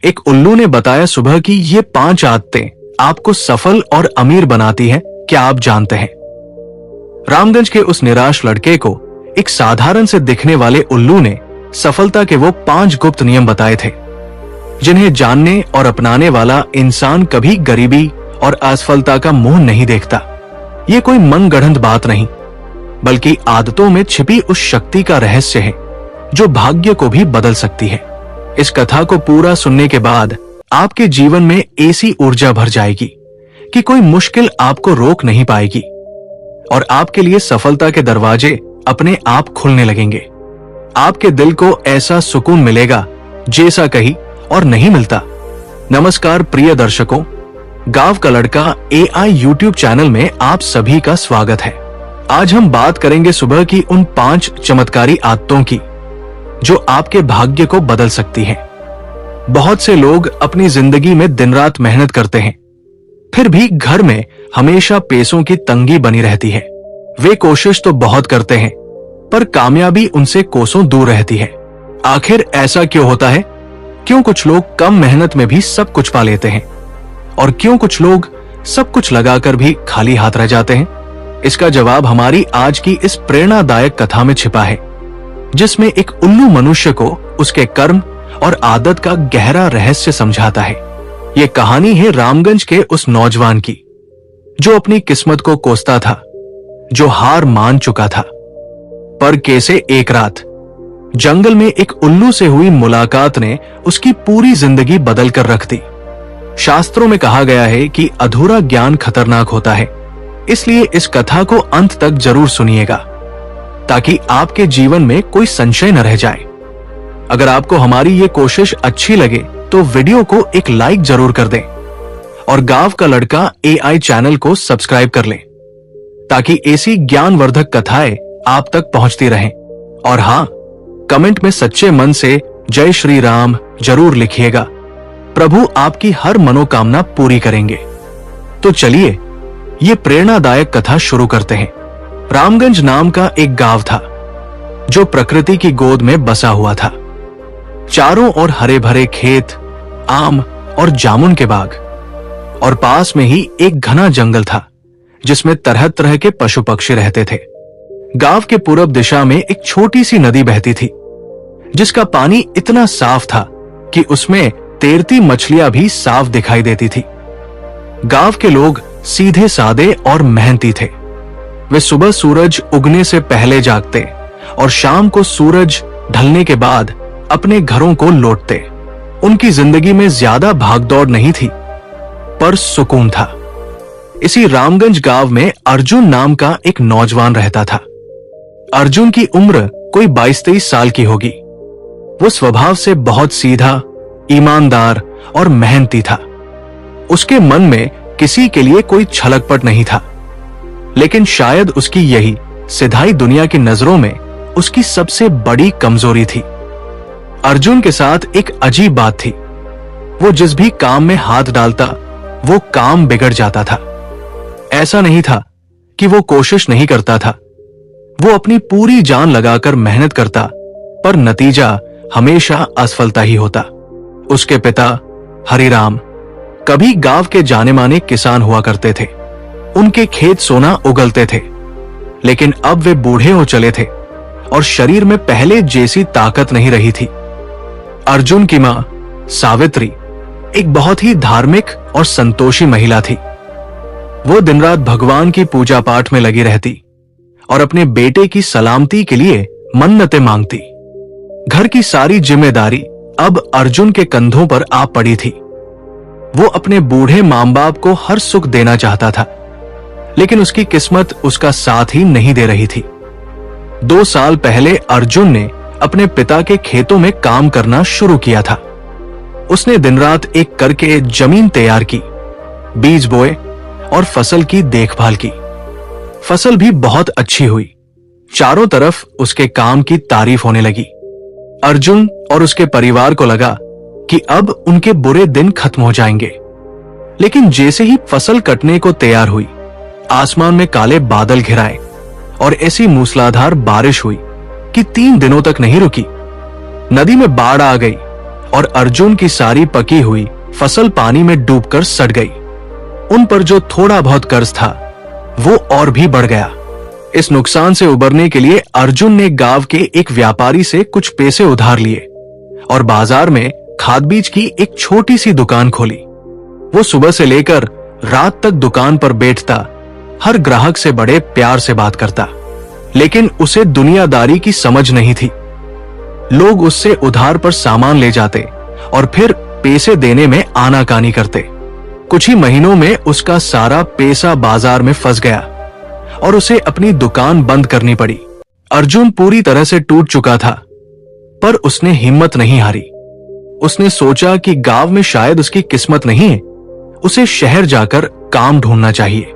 एक उल्लू ने बताया सुबह कि ये 5 आदतें आपको सफल और अमीर बनाती हैं, क्या आप जानते हैं? रामगंज के उस निराश लड़के को एक साधारण से दिखने वाले उल्लू ने सफलता के वो 5 गुप्त नियम बताए थे, जिन्हें जानने और अपनाने वाला इंसान कभी गरीबी और असफलता का मुंह नहीं देखता। ये कोई मनगढ़ंत बात नहीं, बल्कि आदतों में छिपी उस शक्ति का रहस्य है जो भाग्य को भी बदल सकती है। इस कथा को पूरा सुनने के बाद आपके जीवन में ऐसी ऊर्जा भर जाएगी कि कोई मुश्किल आपको रोक नहीं पाएगी और आपके लिए सफलता के दरवाजे अपने आप खुलने लगेंगे। आपके दिल को ऐसा सुकून मिलेगा जैसा कहीं और नहीं मिलता। नमस्कार प्रिय दर्शकों, गांव का लड़का AI YouTube चैनल में आप सभी का स्वागत है। आज हम बात करेंगे सुबह की उन 5 चमत्कारी आदतों की जो आपके भाग्य को बदल सकती हैं। बहुत से लोग अपनी जिंदगी में दिन रात मेहनत करते हैं, फिर भी घर में हमेशा पैसों की तंगी बनी रहती है। वे कोशिश तो बहुत करते हैं, पर कामयाबी उनसे कोसों दूर रहती है। आखिर ऐसा क्यों होता है? क्यों कुछ लोग कम मेहनत में भी सब कुछ पा लेते हैं और क्यों कुछ लोग सब कुछ लगाकर भी खाली हाथ रह जाते हैं? इसका जवाब हमारी आज की इस प्रेरणादायक कथा में छिपा है, जिसमें एक उल्लू मनुष्य को उसके कर्म और आदत का गहरा रहस्य समझाता है। ये कहानी है रामगंज के उस नौजवान की जो अपनी किस्मत को कोसता था, जो हार मान चुका था। पर कैसे एक रात जंगल में एक उल्लू से हुई मुलाकात ने उसकी पूरी जिंदगी बदल कर रख दी। शास्त्रों में कहा गया है कि अधूरा ज्ञान खतरनाक होता है, इसलिए इस कथा को अंत तक जरूर सुनिएगा ताकि आपके जीवन में कोई संशय न रह जाए। अगर आपको हमारी ये कोशिश अच्छी लगे तो वीडियो को एक लाइक जरूर कर दें और गांव का लड़का AI चैनल को सब्सक्राइब कर लें ताकि ऐसी ज्ञानवर्धक कथाएं आप तक पहुंचती रहें। और हाँ, कमेंट में सच्चे मन से जय श्री राम जरूर लिखिएगा। प्रभु आपकी हर मनोकामना पूरी करेंगे। तो चलिए ये प्रेरणादायक कथा शुरू करते हैं। रामगंज नाम का एक गांव था जो प्रकृति की गोद में बसा हुआ था। चारों ओर हरे भरे खेत, आम और जामुन के बाग और पास में ही एक घना जंगल था जिसमें तरह तरह के पशु पक्षी रहते थे। गांव के पूरब दिशा में एक छोटी सी नदी बहती थी जिसका पानी इतना साफ था कि उसमें तैरती मछलियां भी साफ दिखाई देती थी। गांव के लोग सीधे सादे और मेहनती थे। वे सुबह सूरज उगने से पहले जागते और शाम को सूरज ढलने के बाद अपने घरों को लौटते। उनकी जिंदगी में ज्यादा भागदौड़ नहीं थी, पर सुकून था। इसी रामगंज गांव में अर्जुन नाम का एक नौजवान रहता था। अर्जुन की उम्र कोई 22-23 साल की होगी। वो स्वभाव से बहुत सीधा, ईमानदार और मेहनती था। उसके मन में किसी के लिए कोई छलकपट नहीं था, लेकिन शायद उसकी यही सिधाई दुनिया की नजरों में उसकी सबसे बड़ी कमजोरी थी। अर्जुन के साथ एक अजीब बात थी। वो जिस भी काम में हाथ डालता वो काम बिगड़ जाता था। ऐसा नहीं था कि वो कोशिश नहीं करता था, वो अपनी पूरी जान लगाकर मेहनत करता, पर नतीजा हमेशा असफलता ही होता। उसके पिता हरिराम कभी गांव के जाने माने किसान हुआ करते थे। उनके खेत सोना उगलते थे, लेकिन अब वे बूढ़े हो चले थे और शरीर में पहले जैसी ताकत नहीं रही थी। अर्जुन की मां सावित्री एक बहुत ही धार्मिक और संतोषी महिला थी। वो दिन रात भगवान की पूजा पाठ में लगी रहती और अपने बेटे की सलामती के लिए मन्नतें मांगती। घर की सारी जिम्मेदारी अब अर्जुन के कंधों पर आ पड़ी थी। वो अपने बूढ़े मां बाप को हर सुख देना चाहता था, लेकिन उसकी किस्मत उसका साथ ही नहीं दे रही थी। 2 साल पहले अर्जुन ने अपने पिता के खेतों में काम करना शुरू किया था। उसने दिन रात एक करके जमीन तैयार की, बीज बोए और फसल की देखभाल की। फसल भी बहुत अच्छी हुई। चारों तरफ उसके काम की तारीफ होने लगी। अर्जुन और उसके परिवार को लगा कि अब उनके बुरे दिन खत्म हो जाएंगे। लेकिन जैसे ही फसल कटने को तैयार हुई, आसमान में काले बादल घिराए और ऐसी मूसलाधार बारिश हुई कि 3 दिनों तक नहीं रुकी। नदी में बाढ़ आ गई और अर्जुन की सारी पकी हुई फसल पानी में डूबकर सड़ गई। उन पर जो थोड़ा बहुत कर्ज था वो और भी बढ़ गया। इस नुकसान से उबरने के लिए अर्जुन ने गांव के एक व्यापारी से कुछ पैसे उधार लिए और बाजार में खाद बीज की एक छोटी सी दुकान खोली। वो सुबह से लेकर रात तक दुकान पर बैठता, हर ग्राहक से बड़े प्यार से बात करता, लेकिन उसे दुनियादारी की समझ नहीं थी। लोग उससे उधार पर सामान ले जाते और फिर पैसे देने में आनाकानी करते। कुछ ही महीनों में उसका सारा पैसा बाजार में फंस गया और उसे अपनी दुकान बंद करनी पड़ी। अर्जुन पूरी तरह से टूट चुका था, पर उसने हिम्मत नहीं हारी। उसने सोचा कि गांव में शायद उसकी किस्मत नहीं है, उसे शहर जाकर काम ढूंढना चाहिए।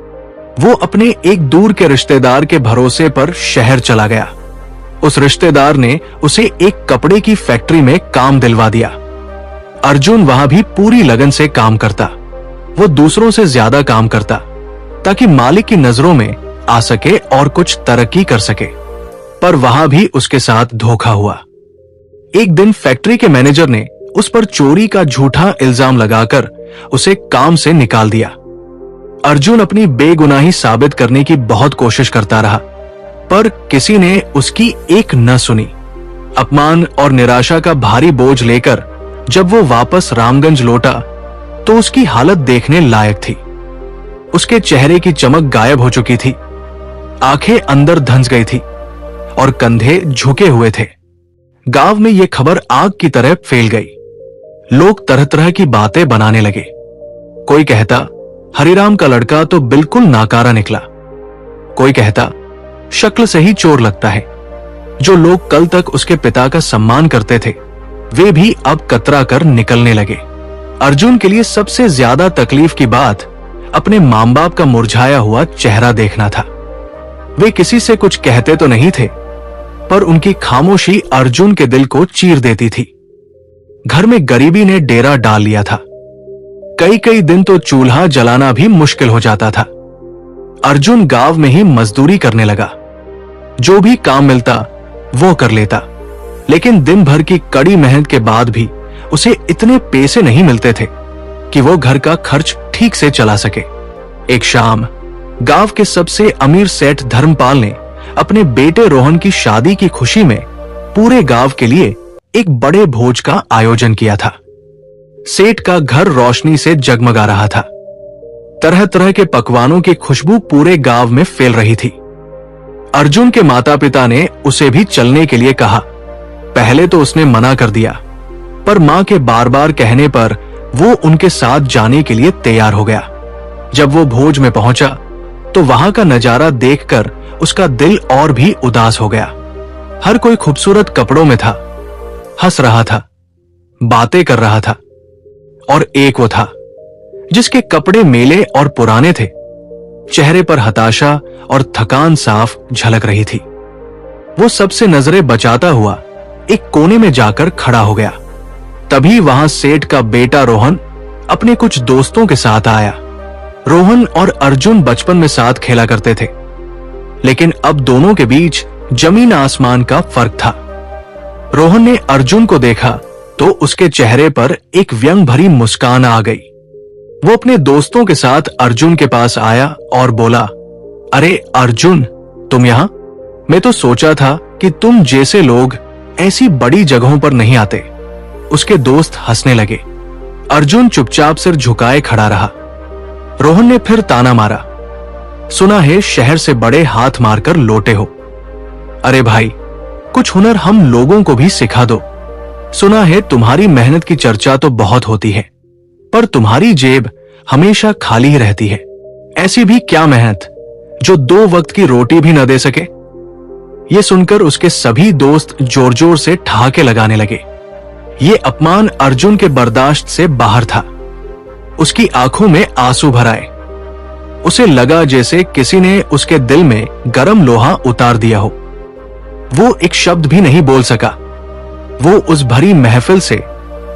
वो अपने एक दूर के रिश्तेदार के भरोसे पर शहर चला गया। उस रिश्तेदार ने उसे एक कपड़े की फैक्ट्री में काम दिलवा दिया। अर्जुन वहां भी पूरी लगन से काम करता। वो दूसरों से ज्यादा काम करता ताकि मालिक की नजरों में आ सके और कुछ तरक्की कर सके, पर वहां भी उसके साथ धोखा हुआ। एक दिन फैक्ट्री के मैनेजर ने उस पर चोरी का झूठा इल्जाम लगाकर उसे काम से निकाल दिया। अर्जुन अपनी बेगुनाही साबित करने की बहुत कोशिश करता रहा, पर किसी ने उसकी एक न सुनी। अपमान और निराशा का भारी बोझ लेकर जब वो वापस रामगंज लौटा तो उसकी हालत देखने लायक थी। उसके चेहरे की चमक गायब हो चुकी थी, आंखें अंदर धंस गई थी और कंधे झुके हुए थे। गांव में यह खबर आग की तरह फैल गई। लोग तरह तरह की बातें बनाने लगे। कोई कहता हरिराम का लड़का तो बिल्कुल नाकारा निकला, कोई कहता शक्ल से ही चोर लगता है। जो लोग कल तक उसके पिता का सम्मान करते थे वे भी अब कतरा कर निकलने लगे। अर्जुन के लिए सबसे ज्यादा तकलीफ की बात अपने मां बाप का मुरझाया हुआ चेहरा देखना था। वे किसी से कुछ कहते तो नहीं थे, पर उनकी खामोशी अर्जुन के दिल को चीर देती थी। घर में गरीबी ने डेरा डाल लिया था। कई कई दिन तो चूल्हा जलाना भी मुश्किल हो जाता था। अर्जुन गांव में ही मजदूरी करने लगा। जो भी काम मिलता वो कर लेता, लेकिन दिन भर की कड़ी मेहनत के बाद भी उसे इतने पैसे नहीं मिलते थे कि वो घर का खर्च ठीक से चला सके। एक शाम गांव के सबसे अमीर सेठ धर्मपाल ने अपने बेटे रोहन की शादी की खुशी में पूरे गांव के लिए एक बड़े भोज का आयोजन किया था। सेठ का घर रोशनी से जगमगा रहा था। तरह तरह के पकवानों की खुशबू पूरे गांव में फैल रही थी। अर्जुन के माता पिता ने उसे भी चलने के लिए कहा। पहले तो उसने मना कर दिया, पर मां के बार बार कहने पर वो उनके साथ जाने के लिए तैयार हो गया। जब वो भोज में पहुंचा तो वहां का नजारा देखकर उसका दिल और भी उदास हो गया। हर कोई खूबसूरत कपड़ों में था, हंस रहा था, बातें कर रहा था, और एक वो था जिसके कपड़े मेले और पुराने थे। चेहरे पर हताशा और थकान साफ झलक रही थी। वो सबसे नजरें बचाता हुआ एक कोने में जाकर खड़ा हो गया। तभी वहां सेठ का बेटा रोहन अपने कुछ दोस्तों के साथ आया। रोहन और अर्जुन बचपन में साथ खेला करते थे, लेकिन अब दोनों के बीच जमीन आसमान का फर्क था। रोहन ने अर्जुन को देखा तो उसके चेहरे पर एक व्यंग भरी मुस्कान आ गई। वो अपने दोस्तों के साथ अर्जुन के पास आया और बोला, अरे अर्जुन, तुम यहां? मैं तो सोचा था कि तुम जैसे लोग ऐसी बड़ी जगहों पर नहीं आते। उसके दोस्त हंसने लगे। अर्जुन चुपचाप सिर झुकाए खड़ा रहा। रोहन ने फिर ताना मारा, सुना है शहर से बड़े हाथ मारकर लौटे हो। अरे भाई, कुछ हुनर हम लोगों को भी सिखा दो। सुना है तुम्हारी मेहनत की चर्चा तो बहुत होती है, पर तुम्हारी जेब हमेशा खाली ही रहती है। ऐसी भी क्या मेहनत जो 2 वक्त की रोटी भी न दे सके। ये सुनकर उसके सभी दोस्त जोर जोर से ठहाके लगाने लगे। ये अपमान अर्जुन के बर्दाश्त से बाहर था। उसकी आंखों में आंसू भर आए। उसे लगा जैसे किसी ने उसके दिल में गरम लोहा उतार दिया हो। वो एक शब्द भी नहीं बोल सका। वो उस भरी महफिल से,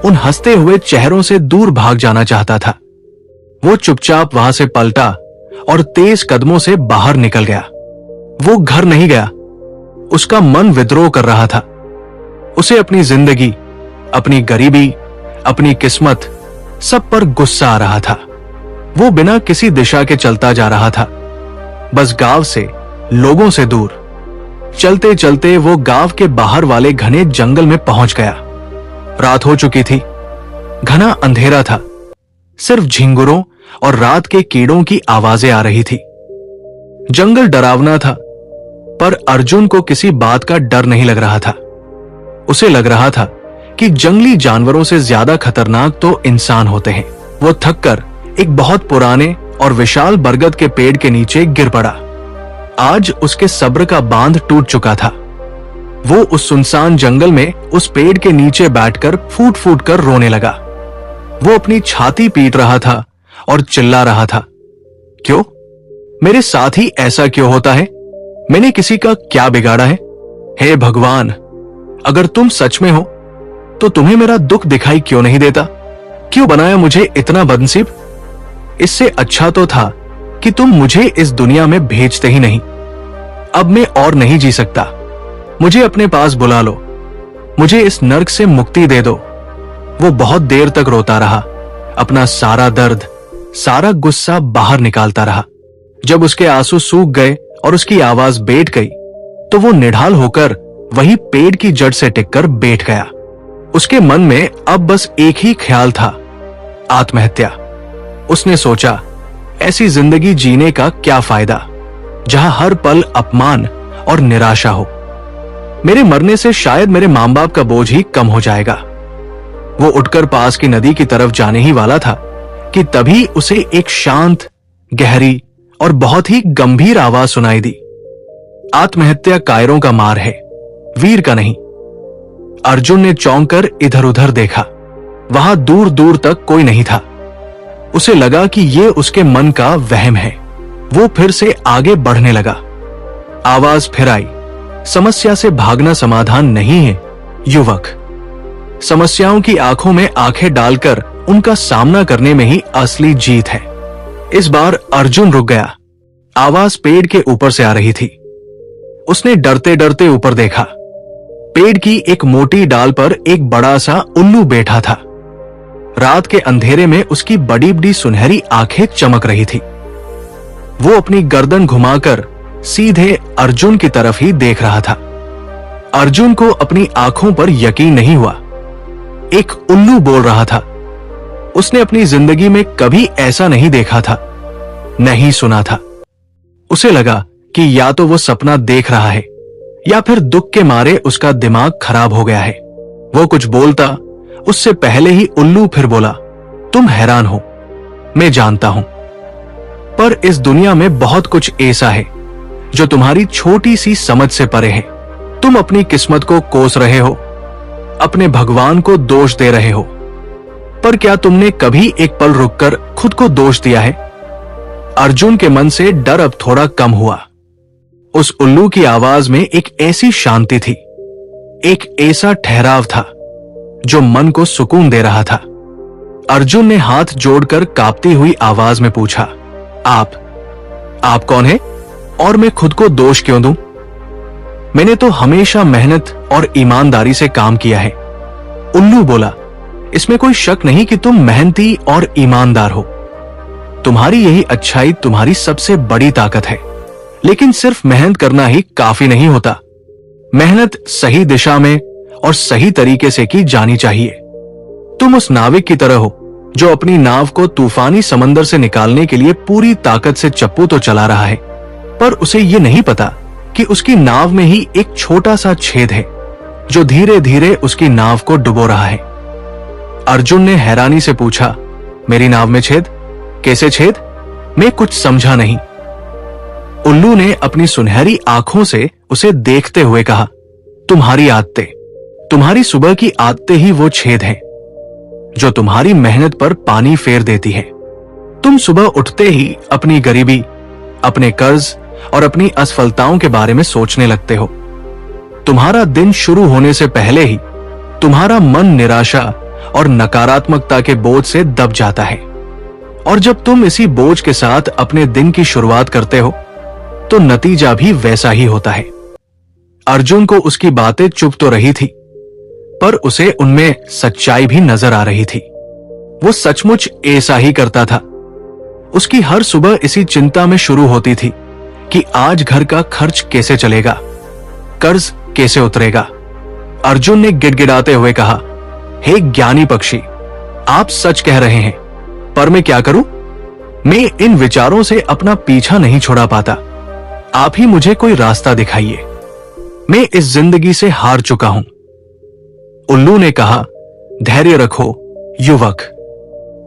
उन हंसते हुए चेहरों से दूर भाग जाना चाहता था। वो चुपचाप वहां से पलटा और तेज कदमों से बाहर निकल गया। वो घर नहीं गया। उसका मन विद्रोह कर रहा था। उसे अपनी जिंदगी, अपनी गरीबी अपनी किस्मत, सब पर गुस्सा आ रहा था। वो बिना किसी दिशा के चलता जा रहा था, बस गांव से, लोगों से दूर। चलते चलते वो गांव के बाहर वाले घने जंगल में पहुंच गया। रात हो चुकी थी, घना अंधेरा था, सिर्फ झिंगुरों और रात के कीड़ों की आवाजें आ रही थी। जंगल डरावना था, पर अर्जुन को किसी बात का डर नहीं लग रहा था। उसे लग रहा था कि जंगली जानवरों से ज्यादा खतरनाक तो इंसान होते हैं। वो थककर एक बहुत पुराने और विशाल बरगद के पेड़ के नीचे गिर पड़ा। आज उसके सब्र का बांध टूट चुका था। वो उस सुनसान जंगल में उस पेड़ के नीचे बैठकर फूट फूट कर रोने लगा। वो अपनी छाती पीट रहा था और चिल्ला रहा था, क्यों? मेरे साथ ही ऐसा क्यों होता है? मैंने किसी का क्या बिगाड़ा है? हे भगवान, अगर तुम सच में हो तो तुम्हें मेरा दुख दिखाई क्यों नहीं देता? क्यों बनाया मुझे इतना बदनसीब? इससे अच्छा तो था कि तुम मुझे इस दुनिया में भेजते ही नहीं। अब मैं और नहीं जी सकता। मुझे अपने पास बुला लो, मुझे इस नर्क से मुक्ति दे दो। वो बहुत देर तक रोता रहा, अपना सारा दर्द, सारा गुस्सा बाहर निकालता रहा। जब उसके आंसू सूख गए और उसकी आवाज बैठ गई, तो वो निढाल होकर वही पेड़ की जड़ से टिककर बैठ गया। उसके मन में अब बस एक ही ख्याल था, आत्महत्या। उसने सोचा, ऐसी जिंदगी जीने का क्या फायदा जहां हर पल अपमान और निराशा हो। मेरे मरने से शायद मेरे मां बाप का बोझ ही कम हो जाएगा। वो उठकर पास की नदी की तरफ जाने ही वाला था कि तभी उसे एक शांत, गहरी और बहुत ही गंभीर आवाज सुनाई दी। आत्महत्या कायरों का मार है, वीर का नहीं। अर्जुन ने चौंक कर इधर उधर देखा। वहां दूर दूर तक कोई नहीं था। उसे लगा कि ये उसके मन का वहम है। वो फिर से आगे बढ़ने लगा। आवाज फिर आई, समस्या से भागना समाधान नहीं है युवक। समस्याओं की आंखों में आंखें डालकर उनका सामना करने में ही असली जीत है। इस बार अर्जुन रुक गया। आवाज पेड़ के ऊपर से आ रही थी। उसने डरते डरते ऊपर देखा। पेड़ की एक मोटी डाल पर एक बड़ा सा उल्लू बैठा था। रात के अंधेरे में उसकी बड़ी बड़ी सुनहरी आंखें चमक रही थी। वो अपनी गर्दन घुमाकर सीधे अर्जुन की तरफ ही देख रहा था। अर्जुन को अपनी आंखों पर यकीन नहीं हुआ। एक उल्लू बोल रहा था। उसने अपनी जिंदगी में कभी ऐसा नहीं देखा था, नहीं सुना था। उसे लगा कि या तो वो सपना देख रहा है या फिर दुख के मारे उसका दिमाग खराब हो गया है। वो कुछ बोलता उससे पहले ही उल्लू फिर बोला, तुम हैरान हो, मैं जानता हूं, पर इस दुनिया में बहुत कुछ ऐसा है जो तुम्हारी छोटी सी समझ से परे है। तुम अपनी किस्मत को कोस रहे हो, अपने भगवान को दोष दे रहे हो, पर क्या तुमने कभी एक पल रुककर खुद को दोष दिया है? अर्जुन के मन से डर अब थोड़ा कम हुआ। उस उल्लू की आवाज में एक ऐसी शांति थी, एक ऐसा ठहराव था जो मन को सुकून दे रहा था। अर्जुन ने हाथ जोड़कर कांपती हुई आवाज में पूछा, आप कौन है और मैं खुद को दोष क्यों दूं? मैंने तो हमेशा मेहनत और ईमानदारी से काम किया है। उल्लू बोला, इसमें कोई शक नहीं कि तुम मेहनती और ईमानदार हो। तुम्हारी यही अच्छाई तुम्हारी सबसे बड़ी ताकत है। लेकिन सिर्फ मेहनत करना ही काफी नहीं होता। मेहनत सही दिशा में और सही तरीके से की जानी चाहिए। तुम उस नाविक की तरह हो जो अपनी नाव को तूफानी समंदर से निकालने के लिए पूरी ताकत से चप्पू तो चला रहा है, पर उसे ये नहीं पता कि उसकी नाव में ही एक छोटा सा छेद है जो धीरे धीरे उसकी नाव को डुबो रहा है। अर्जुन ने हैरानी से पूछा, मेरी नाव में छेद? कैसे छेद? मैं कुछ समझा नहीं। उल्लू ने अपनी सुनहरी आंखों से उसे देखते हुए कहा, तुम्हारी आदतें, तुम्हारी सुबह की आदतें ही वो छेद हैं जो तुम्हारी मेहनत पर पानी फेर देती है। तुम सुबह उठते ही अपनी गरीबी, अपने कर्ज और अपनी असफलताओं के बारे में सोचने लगते हो। तुम्हारा दिन शुरू होने से पहले ही तुम्हारा मन निराशा और नकारात्मकता के बोझ से दब जाता है, और जब तुम इसी बोझ के साथ अपने दिन की शुरुआत करते हो तो नतीजा भी वैसा ही होता है। अर्जुन को उसकी बातें चुप तो रही थी, पर उसे उनमें सच्चाई भी नजर आ रही थी। वो सचमुच ऐसा ही करता था। उसकी हर सुबह इसी चिंता में शुरू होती थी कि आज घर का खर्च कैसे चलेगा, कर्ज कैसे उतरेगा। अर्जुन ने गिड़गिड़ाते हुए कहा, हे ज्ञानी पक्षी, आप सच कह रहे हैं, पर मैं क्या करूं? मैं इन विचारों से अपना पीछा नहीं छुड़ा पाता। आप ही मुझे कोई रास्ता दिखाइए। मैं इस जिंदगी से हार चुका हूं। उल्लू ने कहा, धैर्य रखो युवक,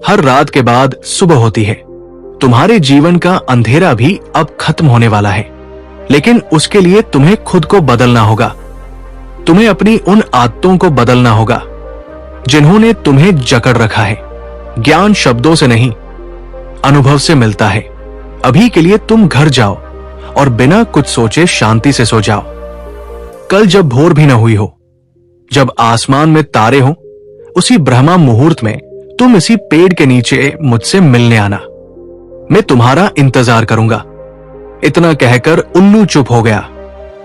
हर रात के बाद सुबह होती है। तुम्हारे जीवन का अंधेरा भी अब खत्म होने वाला है, लेकिन उसके लिए तुम्हें खुद को बदलना होगा। तुम्हें अपनी उन आदतों को बदलना होगा जिन्होंने तुम्हें जकड़ रखा है। ज्ञान शब्दों से नहीं, अनुभव से मिलता है। अभी के लिए तुम घर जाओ और बिना कुछ सोचे शांति से सो जाओ। कल जब भोर भी न हुई हो, जब आसमान में तारे हो, उसी ब्रह्मा मुहूर्त में तुम इसी पेड़ के नीचे मुझसे मिलने आना। मैं तुम्हारा इंतजार करूंगा। इतना कहकर उल्लू चुप हो गया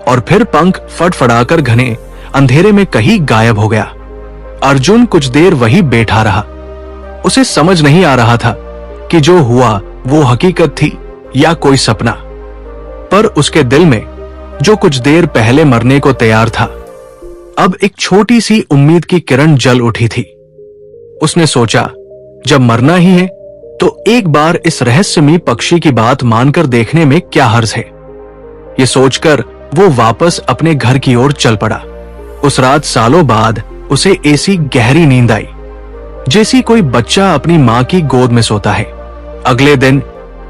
और फिर पंख फड़फड़ाकर घने अंधेरे में कहीं गायब हो गया। अर्जुन कुछ देर वहीं बैठा रहा। उसे समझ नहीं आ रहा था कि जो हुआ वो हकीकत थी या कोई सपना। पर उसके दिल में जो कुछ देर पहले मरने को तैयार था, अब एक छोटी सी उम्मीद की किरण जल उठी थी। उसने सोचा, जब मरना ही है तो एक बार इस रहस्यमयी पक्षी की बात मानकर देखने में क्या हर्ज है। ये सोचकर वो वापस अपने घर की ओर चल पड़ा। उस रात सालों बाद उसे ऐसी गहरी नींद आई जैसी कोई बच्चा अपनी मां की गोद में सोता है। अगले दिन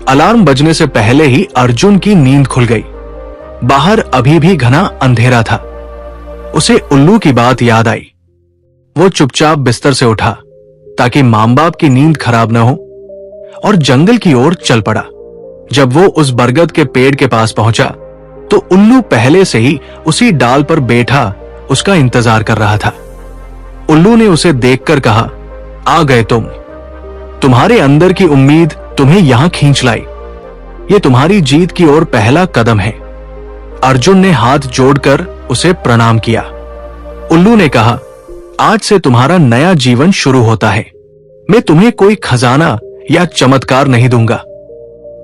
अलार्म बजने से पहले ही अर्जुन की नींद खुल गई। बाहर अभी भी घना अंधेरा था। उसे उल्लू की बात याद आई। वो चुपचाप बिस्तर से उठा ताकि मां बाप की नींद खराब न हो और जंगल की ओर चल पड़ा। जब वो उस बरगद के पेड़ के पास पहुंचा तो उल्लू पहले से ही उसी डाल पर बैठा उसका इंतजार कर रहा था। उल्लू ने उसे देखकर कहा, आ गए तुम। तुम्हारे अंदर की उम्मीद तुम्हें यहां खींच लाई। ये तुम्हारी जीत की ओर पहला कदम है। अर्जुन ने हाथ जोड़कर उसे प्रणाम किया। उल्लू ने कहा, आज से तुम्हारा नया जीवन शुरू होता है। मैं तुम्हें कोई खजाना या चमत्कार नहीं दूंगा।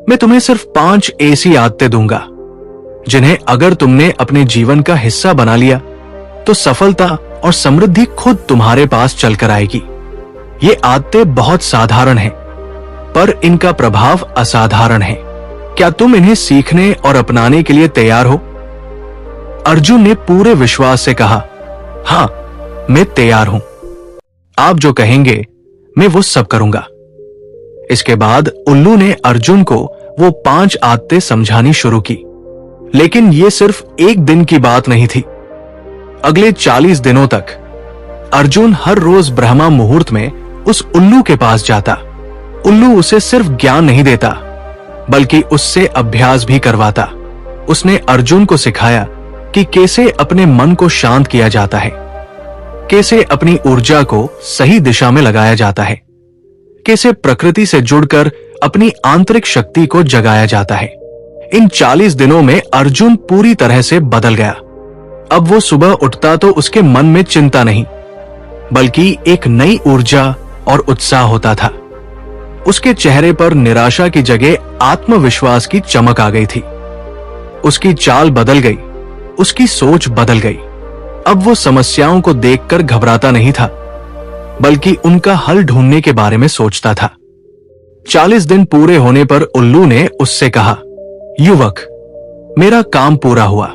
मैं तुम्हें सिर्फ 5 ऐसी आदतें दूंगा जिन्हें अगर तुमने अपने जीवन का हिस्सा बना लिया तो सफलता और समृद्धि खुद तुम्हारे पास चलकर आएगी। ये आदतें बहुत साधारण हैं, पर इनका प्रभाव असाधारण है। क्या तुम इन्हें सीखने और अपनाने के लिए तैयार हो? अर्जुन ने पूरे विश्वास से कहा, हां, मैं तैयार हूं। आप जो कहेंगे मैं वो सब करूंगा। इसके बाद उल्लू ने अर्जुन को वो 5 आदतें समझानी शुरू की। लेकिन ये सिर्फ एक दिन की बात नहीं थी। अगले 40 दिनों तक अर्जुन हर रोज ब्रह्मा मुहूर्त में उस उल्लू के पास जाता। उल्लू उसे सिर्फ ज्ञान नहीं देता, बल्कि उससे अभ्यास भी करवाता। उसने अर्जुन को सिखाया कि कैसे अपने मन को शांत किया जाता है, कैसे अपनी ऊर्जा को सही दिशा में लगाया जाता है, कैसे प्रकृति से जुड़कर अपनी आंतरिक शक्ति को जगाया जाता है। इन 40 दिनों में अर्जुन पूरी तरह से बदल गया। अब वो सुबह उठता तो उसके मन में चिंता नहीं, बल्कि एक नई ऊर्जा और उत्साह होता था। उसके चेहरे पर निराशा की जगह आत्मविश्वास की चमक आ गई थी। उसकी चाल बदल गई, उसकी सोच बदल गई। अब वो समस्याओं को देखकर घबराता नहीं था, बल्कि उनका हल ढूंढने के बारे में सोचता था। 40 दिन पूरे होने पर उल्लू ने उससे कहा, युवक, मेरा काम पूरा हुआ।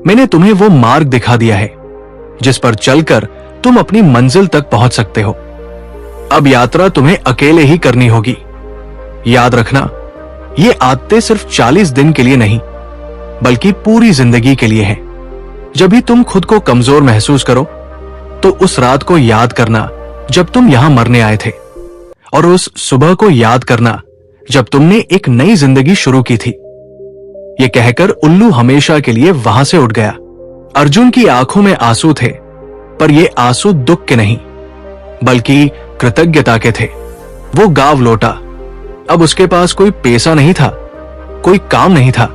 मैंने तुम्हें वो मार्ग दिखा दिया है जिस पर चलकर तुम अपनी मंजिल तक पहुंच सकते हो। अब यात्रा तुम्हें अकेले ही करनी होगी। याद रखना, ये आदतें सिर्फ 40 दिन के लिए नहीं, बल्कि पूरी जिंदगी के लिए हैं। जब भी तुम खुद को कमजोर महसूस करो तो उस रात को याद करना जब तुम यहां मरने आए थे, और उस सुबह को याद करना जब तुमने एक नई जिंदगी शुरू की थी। ये कहकर उल्लू हमेशा के लिए वहां से उठ गया। अर्जुन की आंखों में आंसू थे, पर ये आंसू दुख के नहीं, बल्कि कृतज्ञता के थे। वो गांव लौटा। अब उसके पास कोई पैसा नहीं था, कोई काम नहीं था,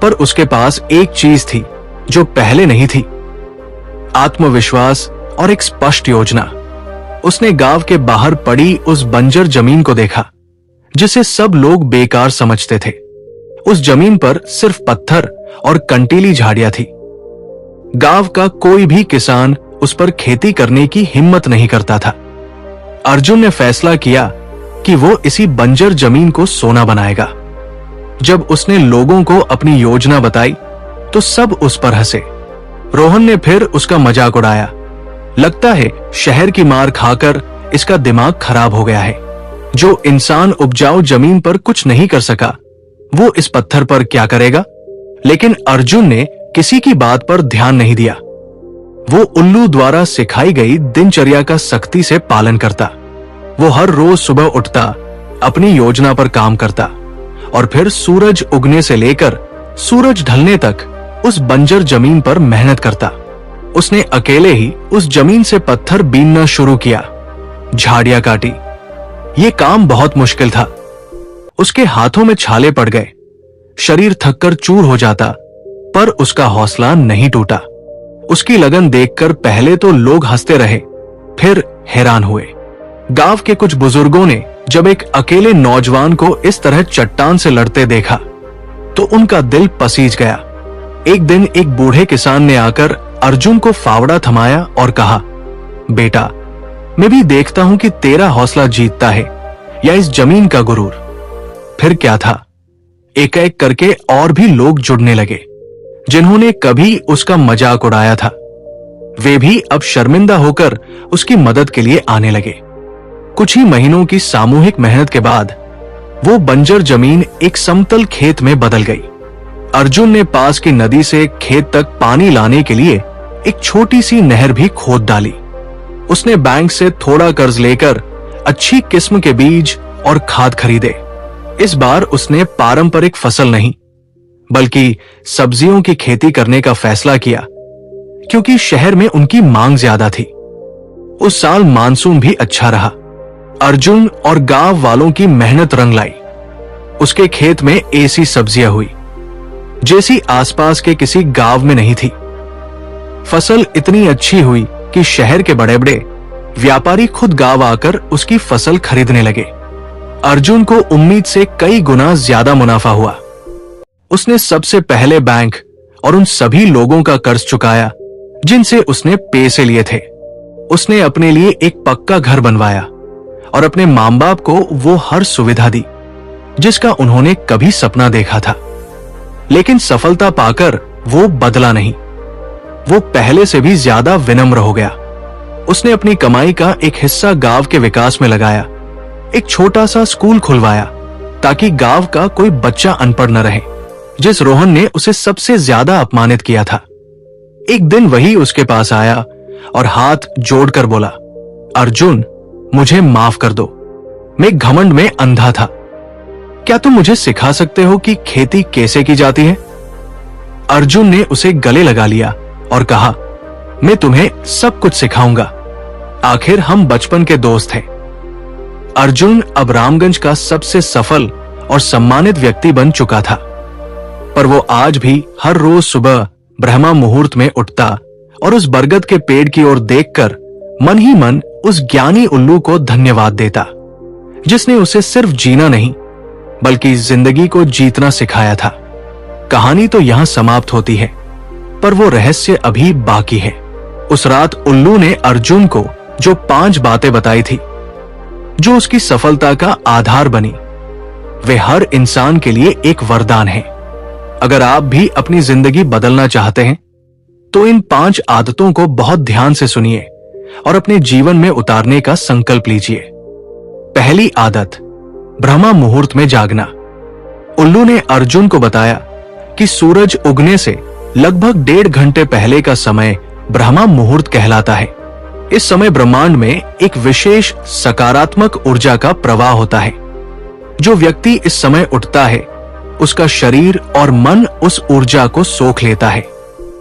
पर उसके पास एक चीज थी जो पहले नहीं थी, आत्मविश्वास और एक स्पष्ट योजना। उसने गांव के बाहर पड़ी उस बंजर जमीन को देखा जिसे सब लोग बेकार समझते थे। उस जमीन पर सिर्फ पत्थर और कंटीली झाड़ियां थी। गांव का कोई भी किसान उस पर खेती करने की हिम्मत नहीं करता था। अर्जुन ने फैसला किया कि वो इसी बंजर जमीन को सोना बनाएगा। जब उसने लोगों को अपनी योजना बताई तो सब उस पर हंसे। रोहन ने फिर उसका मजाक उड़ाया। लगता है शहर की मार खाकर इसका दिमाग खराब हो गया है। जो इंसान उपजाऊ जमीन पर कुछ नहीं कर सका, वो इस पत्थर पर क्या करेगा? लेकिन अर्जुन ने किसी की बात पर ध्यान नहीं दिया। वो उल्लू द्वारा सिखाई गई दिनचर्या का सख्ती से पालन करता। वो हर रोज सुबह उठता, अपनी योजना पर काम करता और फिर सूरज उगने से लेकर सूरज ढलने तक उस बंजर जमीन पर मेहनत करता। उसने अकेले ही उस जमीन से पत्थर बीनना शुरू किया, झाड़ियां काटी। ये काम बहुत मुश्किल था। उसके हाथों में छाले पड़ गए, शरीर थककर चूर हो जाता, पर उसका हौसला नहीं टूटा। उसकी लगन देखकर पहले तो लोग हंसते रहे, फिर हैरान हुए। गांव के कुछ बुजुर्गों ने जब एक अकेले नौजवान को इस तरह चट्टान से लड़ते देखा तो उनका दिल पसीज गया। एक दिन एक बूढ़े किसान ने आकर अर्जुन को फावड़ा थमाया और कहा, बेटा, मैं भी देखता हूं कि तेरा हौसला जीतता है या इस जमीन का गुरूर। फिर क्या था, एक एक करके और भी लोग जुड़ने लगे जिन्होंने कभी उसका मजाक उड़ाया था। वे भी अब शर्मिंदा होकर उसकी मदद के लिए आने लगे। कुछ ही महीनों की सामूहिक मेहनत के बाद वो बंजर जमीन एक समतल खेत में बदल गई। अर्जुन ने पास की नदी से खेत तक पानी लाने के लिए एक छोटी सी नहर भी खोद डाली। उसने बैंक से थोड़ा कर्ज लेकर अच्छी किस्म के बीज और खाद खरीदे। इस बार उसने पारंपरिक फसल नहीं बल्कि सब्जियों की खेती करने का फैसला किया, क्योंकि शहर में उनकी मांग ज्यादा थी। उस साल मानसून भी अच्छा रहा। अर्जुन और गांव वालों की मेहनत रंग लाई। उसके खेत में ऐसी सब्जियां हुई जैसी आसपास के किसी गांव में नहीं थी। फसल इतनी अच्छी हुई कि शहर के बड़े बड़े व्यापारी खुद गांव आकर उसकी फसल खरीदने लगे। अर्जुन को उम्मीद से कई गुना ज्यादा मुनाफा हुआ। उसने सबसे पहले बैंक और उन सभी लोगों का कर्ज चुकाया जिनसे उसने पैसे लिए थे। उसने अपने लिए एक पक्का घर बनवाया और अपने मां बाप को वो हर सुविधा दी जिसका उन्होंने कभी सपना देखा था। लेकिन सफलता पाकर वो बदला नहीं, वो पहले से भी ज्यादा विनम्र हो गया। उसने अपनी कमाई का एक हिस्सा गांव के विकास में लगाया। एक छोटा सा स्कूल खुलवाया ताकि गांव का कोई बच्चा अनपढ़ न रहे, जिस रोहन ने उसे सबसे ज्यादा अपमानित किया था। एक दिन वही उसके पास आया और हाथ जोड़कर बोला, अर्जुन, मुझे माफ कर दो। मैं घमंड में अंधा था। क्या तुम मुझे सिखा सकते हो कि खेती कैसे की जाती है? अर्जुन ने उसे गले लगा लिया और कहा, मैं तुम्हें सब कुछ सिखाऊंगा। आखिर हम बचपन के दोस्त हैं। अर्जुन अब रामगंज का सबसे सफल और सम्मानित व्यक्ति बन चुका था, पर वो आज भी हर रोज सुबह ब्रह्मा मुहूर्त में उठता और उस बरगद के पेड़ की ओर देखकर मन ही मन उस ज्ञानी उल्लू को धन्यवाद देता जिसने उसे सिर्फ जीना नहीं बल्कि जिंदगी को जीतना सिखाया था। कहानी तो यहां समाप्त होती है, पर वो रहस्य अभी बाकी है। उस रात उल्लू ने अर्जुन को जो 5 बातें बताई थी जो उसकी सफलता का आधार बनी, वे हर इंसान के लिए एक वरदान है। अगर आप भी अपनी जिंदगी बदलना चाहते हैं तो इन 5 आदतों को बहुत ध्यान से सुनिए और अपने जीवन में उतारने का संकल्प लीजिए। पहली आदत, ब्रह्मा मुहूर्त में जागना। उल्लू ने अर्जुन को बताया कि सूरज उगने से लगभग 1.5 घंटे पहले का समय ब्रह्मा मुहूर्त कहलाता है। इस समय ब्रह्मांड में एक विशेष सकारात्मक ऊर्जा का प्रवाह होता है। जो व्यक्ति इस समय उठता है उसका शरीर और मन उस ऊर्जा को सोख लेता है।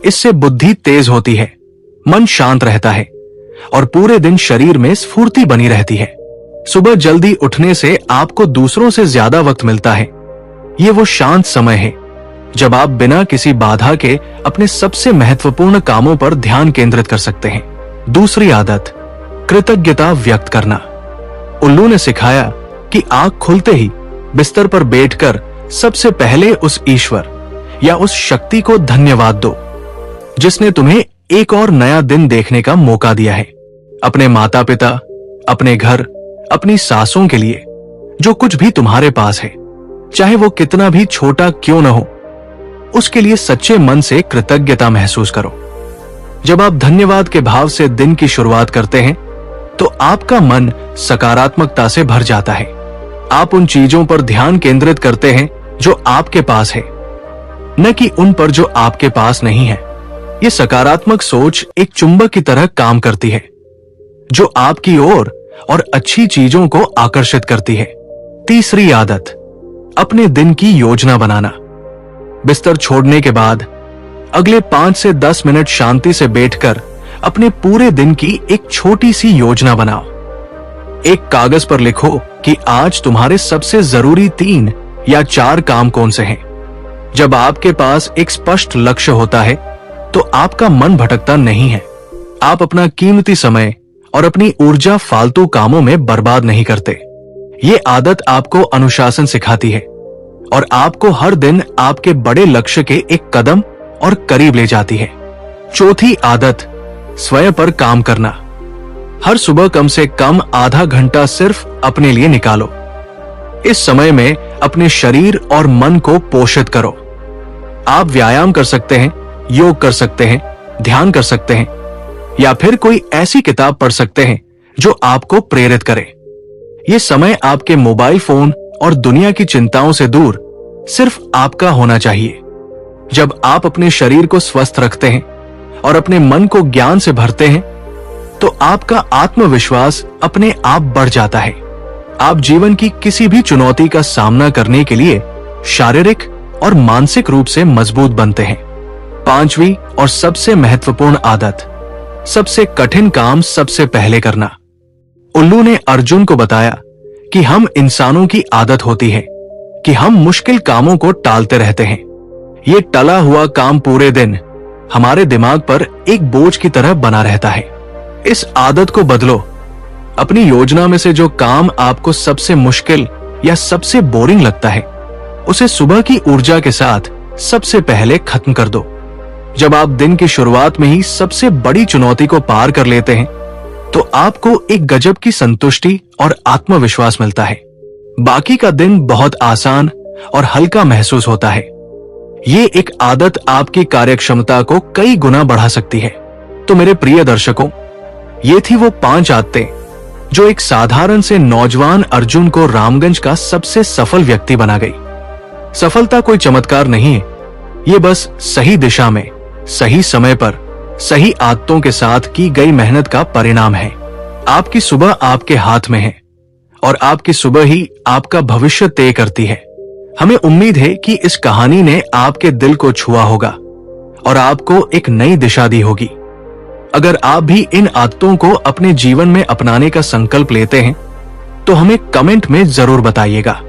इससे बुद्धि तेज होती है, मन शांत रहता है और पूरे दिन शरीर में स्फूर्ति बनी रहती है। सुबह जल्दी उठने से आपको दूसरों से ज्यादा वक्त मिलता है। ये वो शांत समय है जब आप बिना किसी बाधा के अपने सबसे महत्वपूर्ण कामों पर ध्यान केंद्रित कर सकते हैं। दूसरी आदत, कृतज्ञता व्यक्त करना। उल्लू ने सिखाया कि आंख खुलते ही बिस्तर पर बैठकर सबसे पहले उस ईश्वर या उस शक्ति को धन्यवाद दो जिसने तुम्हें एक और नया दिन देखने का मौका दिया है। अपने माता पिता, अपने घर, अपनी सांसों के लिए जो कुछ भी तुम्हारे पास है, चाहे वो कितना भी छोटा क्यों न हो, उसके लिए सच्चे मन से कृतज्ञता महसूस करो। जब आप धन्यवाद के भाव से दिन की शुरुआत करते हैं तो आपका मन सकारात्मकता से भर जाता है। आप उन चीजों पर ध्यान केंद्रित करते हैं जो आपके पास है, न कि उन पर जो आपके पास नहीं है। ये सकारात्मक सोच एक चुंबक की तरह काम करती है जो आपकी ओर और अच्छी चीजों को आकर्षित करती है। तीसरी आदत, अपने दिन की योजना बनाना। बिस्तर छोड़ने के बाद अगले 5 से 10 मिनट शांति से बैठकर अपने पूरे दिन की एक छोटी सी योजना बनाओ। एक कागज पर लिखो कि आज तुम्हारे सबसे जरूरी 3 या 4 काम कौन से हैं। जब आपके पास एक स्पष्ट लक्ष्य होता है तो आपका मन भटकता नहीं है। आप अपना कीमती समय और अपनी ऊर्जा फालतू कामों में बर्बाद नहीं करते। ये आदत आपको अनुशासन सिखाती है और आपको हर दिन आपके बड़े लक्ष्य के एक कदम और करीब ले जाती है। चौथी आदत, स्वयं पर काम करना। हर सुबह कम से कम आधा घंटा सिर्फ अपने लिए निकालो। इस समय में अपने शरीर और मन को पोषित करो। आप व्यायाम कर सकते हैं, योग कर सकते हैं, ध्यान कर सकते हैं या फिर कोई ऐसी किताब पढ़ सकते हैं जो आपको प्रेरित करे। ये समय आपके मोबाइल फोन और दुनिया की चिंताओं से दूर सिर्फ आपका होना चाहिए। जब आप अपने शरीर को स्वस्थ रखते हैं और अपने मन को ज्ञान से भरते हैं तो आपका आत्मविश्वास अपने आप बढ़ जाता है। आप जीवन की किसी भी चुनौती का सामना करने के लिए शारीरिक और मानसिक रूप से मजबूत बनते हैं। पांचवी और सबसे महत्वपूर्ण आदत, सबसे कठिन काम सबसे पहले करना। उल्लू ने अर्जुन को बताया कि हम इंसानों की आदत होती है कि हम मुश्किल कामों को टालते रहते हैं। ये टला हुआ काम पूरे दिन हमारे दिमाग पर एक बोझ की तरह बना रहता है। इस आदत को बदलो। अपनी योजना में से जो काम आपको सबसे मुश्किल या सबसे बोरिंग लगता है उसे सुबह की ऊर्जा के साथ सबसे पहले खत्म कर दो। जब आप दिन की शुरुआत में ही सबसे बड़ी चुनौती को पार कर लेते हैं तो आपको एक गजब की संतुष्टि और आत्मविश्वास मिलता है। बाकी का दिन बहुत आसान और हल्का महसूस होता है। ये एक आदत आपकी कार्यक्षमता को कई गुना बढ़ा सकती है। तो मेरे प्रिय दर्शकों, ये थी वो 5 आदतें जो एक साधारण से नौजवान अर्जुन को रामगंज का सबसे सफल व्यक्ति बना गई। सफलता कोई चमत्कार नहीं है, ये बस सही दिशा में, सही समय पर, सही आदतों के साथ की गई मेहनत का परिणाम है। आपकी सुबह आपके हाथ में है और आपकी सुबह ही आपका भविष्य तय करती है। हमें उम्मीद है कि इस कहानी ने आपके दिल को छुआ होगा और आपको एक नई दिशा दी होगी। अगर आप भी इन आदतों को अपने जीवन में अपनाने का संकल्प लेते हैं तो हमें कमेंट में जरूर बताइएगा।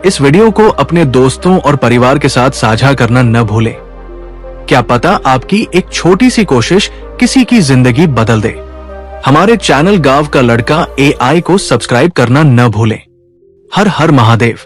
इस वीडियो को अपने दोस्तों और परिवार के साथ साझा करना न भूलें। क्या पता आपकी एक छोटी सी कोशिश किसी की जिंदगी बदल दे। हमारे चैनल गांव का लड़का AI को सब्सक्राइब करना न भूलें। हर हर महादेव।